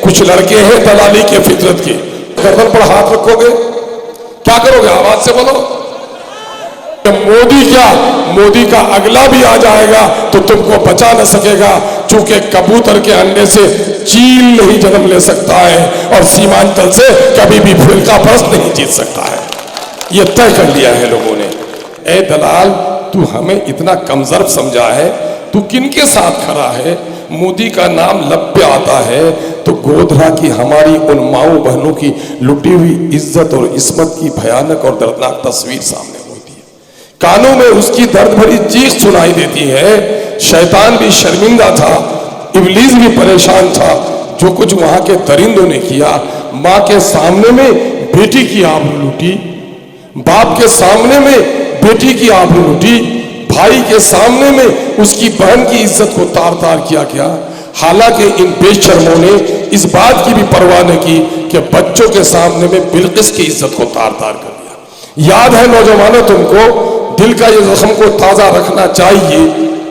کچھ لڑکے ہیں دلالی کے فطرت کے، گردن پر ہاتھ رکھو گے کیا کرو گے؟ آواز سے بولو۔ مودی کیا، مودی کا اگلا بھی آ جائے گا تو تم کو بچا نہ سکے گا، چونکہ کبوتر کے انڈے سے چیل نہیں جنم لے سکتا ہے اور سیمانچل سے کبھی بھی فرقہ پرست نہیں جیت سکتا ہے، یہ طے کر لیا ہے لوگوں نے۔ اے دلال، تو ہمیں اتنا کمزور سمجھا ہے، تو کن کے ساتھ کھڑا ہے؟ مودی کا نام لب پہ آتا ہے تو گودھرا کی ہماری ان ماؤں بہنوں کی لٹی ہوئی عزت اور عصمت کی بھیانک اور دردناک تصویر سامنے ہوتی ہے، کانوں میں اس کی درد بھری چیخ سنائی دیتی ہے۔ شیطان بھی شرمندہ تھا، ابلیس بھی پریشان تھا، جو کچھ وہاں کے درندوں نے کیا۔ ماں کے سامنے میں بیٹی کی آبرو لوٹی، باپ کے سامنے میں بیٹی کی آبرو لوٹی، بھائی کے سامنے میں اس کی بہن کی عزت کو تار تار کیا گیا۔ حالانکہ ان بے شرموں نے اس بات کی بھی پرواہ نہ کی کہ بچوں کے سامنے میں بلقیس کی عزت کو تار تار کر دیا۔ یاد ہے نوجوانوں، تم کو دل کا یہ زخم کو تازہ رکھنا چاہیے،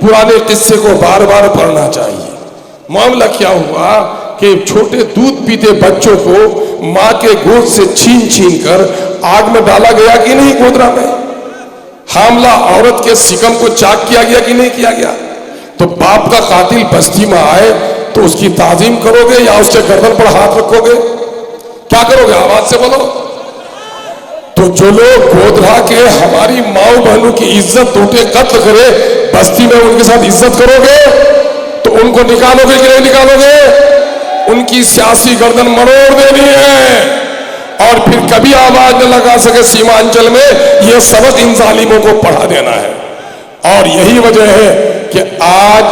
پرانے قصے کو بار بار پڑھنا چاہیے۔ معاملہ کیا ہوا کہ چھوٹے دودھ پیتے بچوں کو ماں کے گود سے چھین چھین کر آگ میں ڈالا گیا کہ نہیں؟ گودرا میں حاملہ عورت کے سکم کو چاک کیا گیا کہ نہیں کیا گیا؟ تو باپ کا قاتل بستی میں آئے تو اس کی تعظیم کرو گے یا اس کے گردن پر ہاتھ رکھو گے؟ کیا کرو گے؟ آواز سے بولو۔ تو جو لوگ گودھرا کے ہماری ماؤں بہنوں کی عزت ٹوٹے قتل کرے، بستی میں ان کے ساتھ عزت کرو گے تو ان کو نکالو گے کہ نہیں نکالو گے؟ ان کی سیاسی گردن مروڑ دینی ہے اور پھر کبھی آواز نہ لگا سکے سیمانچل میں، یہ سبق ان ظالموں کو پڑھا دینا ہے۔ اور یہی وجہ ہے کہ آج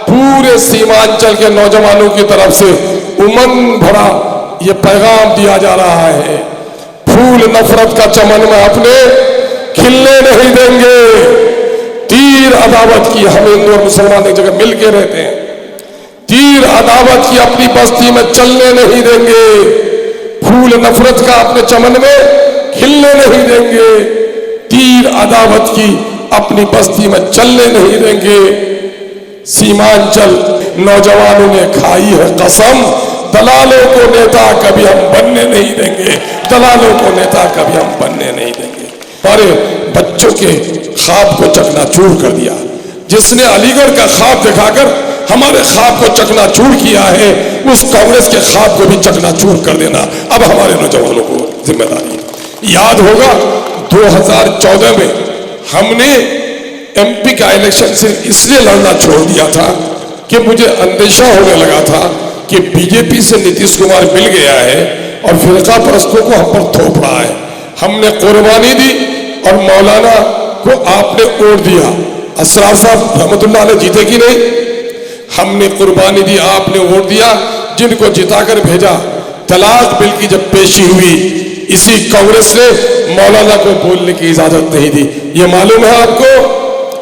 پورے سیمانچل کے نوجوانوں کی طرف سے امنگ بھرا یہ پیغام دیا جا رہا ہے، پھول نفرت کا چمن میں اپنے کھلنے نہیں دیں گے۔ تیر عداوت کی، ہم ہندو اور مسلمان ایک جگہ مل کے رہتے ہیں، تیر عداوت کی اپنی بستی میں چلنے نہیں دیں گے، پھول نفرت کا اپنے چمن میں کھلنے نہیں دیں گے، تیر عداوت کی اپنی بستی میں چلنے نہیں دیں گے۔ سیمانچل نوجوانوں نے کھائی ہے قسم، دلالوں کو نیتا کبھی ہم بننے نہیں دیں گے، دلالوں کو نیتا کبھی ہم بننے نہیں دیں گے۔ ہمارے بچوں کے خواب کو چکنا چور کر دیا، جس نے علی گڑھ کا خواب دکھا کر ہمارے خواب کو چکنا چور کیا ہے، اس کانگریس کے خواب کو بھی چکنا چور کر دینا اب ہمارے نوجوانوں کو ذمہ داری ہے۔ یاد ہوگا 2014 میں ہم نے ایم پی کا الیکشن صرف اس لیے لڑنا چھوڑ دیا تھا کہ مجھے اندیشہ ہونے لگا تھا کہ بی جے پی سے نتیش کمار مل گیا ہے اور فرقہ پرستوں کو ہم پر تھوپ رہا ہے۔ ہم نے قربانی دی اور مولانا کو آپ نے ووٹ دیا، اسرار صاحب رحمت اللہ علیہ جیتے کی نہیں؟ ہم نے قربانی دی، آپ نے ووٹ دیا، جن کو جتا کر بھیجا۔ طلاق بل کی جب پیشی ہوئی، اسی کانگریس نے مولانا کو بولنے کی اجازت نہیں دی۔ یہ معلوم ہے آپ کو؟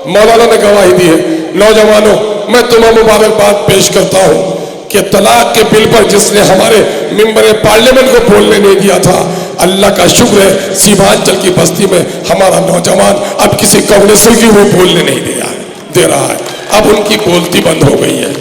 مولانا نے گواہی دی ہے۔ نوجوانوں، میں تمہیں مبارکباد پیش کرتا ہوں کہ طلاق کے بل پر جس نے ہمارے ممبر پارلیمنٹ کو بولنے نہیں دیا تھا، اللہ کا شکر ہے سیمانچل کی بستی میں ہمارا نوجوان اب کسی کانگریسی کی وہ بولنے نہیں دے رہا ہے، اب ان کی بولتی بند ہو گئی ہے۔